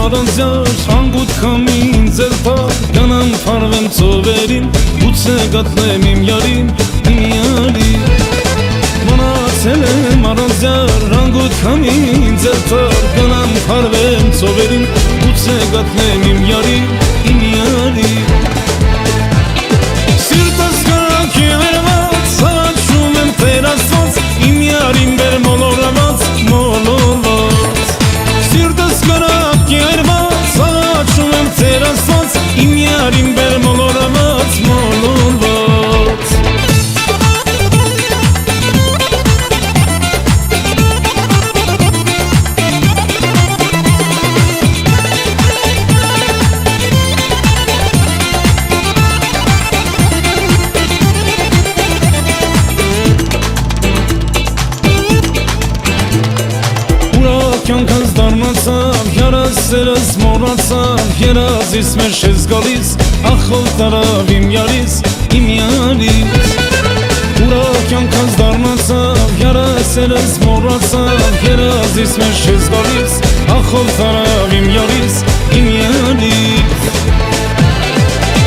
առանձյար անգուտ քամին ձեր փար Գանամ փարվեմ ծովերին Գուցե գտնեմ իմ յարին Իմ յարին Մնացել եմ առանձյար անգուտ քամին ձեր փար Գանամ փարվեմ ծովերին Գուցե գտնեմ իմ յարին Իմ յարին Սիրտս կրակ երված Հաչում եմ Տեր Աստված Իմ յարին բեր մոլորված Մոլորված Սիրտս կրակ երված Հաչում եմ Տեր Աստված Իմ յարին բեր մոլորված Մոլորված Կյանքս դառնացավ, հյարասերս մոռացավ Երազիս մեր շես գալիս, ախով տարավ իմ յարիս Ուրա կյանքս դառնացավ, հյարասերս մոռացավ Երազիս մեր շես գալիս, ախով տարավ իմ յարիս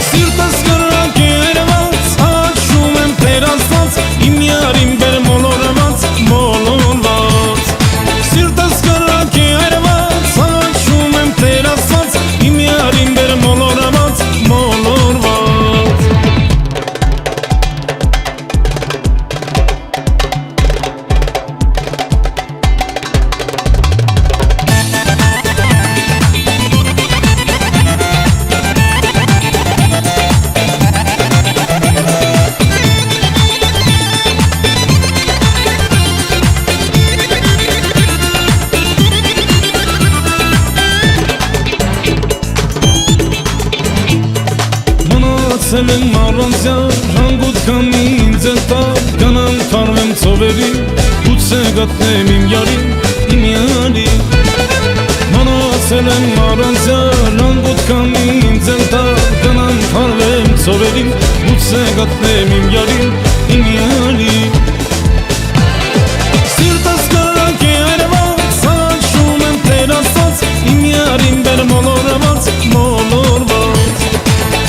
Սիրտս կրակ երված, հաչում եմ Տեր Աստված Իմ յարին բեր մոլորված, մոլորված Սիրտս կրակ երված, հաչում եմ Տեր Աստված Իմ յարին բեր մոլորված, մոլորված Մնացել եմ առանձյար, հանգուտ քամին ձեր տար Գանամ քարվեմ ծովերին, գուցե գտնեմ իմ յարին Մնացել եմ առանձյար, հանգուտ քամին ձեր տար Գանամ քարվեմ ծովերին, գուցե գտնեմ իմ յարին Սիրտս կրակ երված, հաչում եմ Տեր Աստված Իմ յարին բեր մոլորված, մոլորված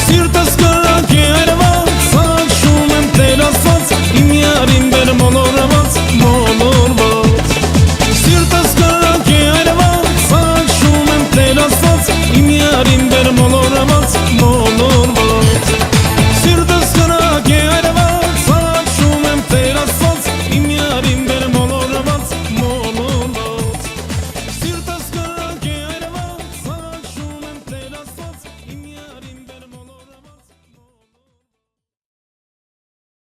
Սիրտս կրակ երված, հաչում եմ Տեր Աստված Իմ յարին բեր մոլորված, մոլորված Սիրտս կրակ երված, հաչում եմ Տեր Աստված Իմ յարին բեր մոլորված, մոլորված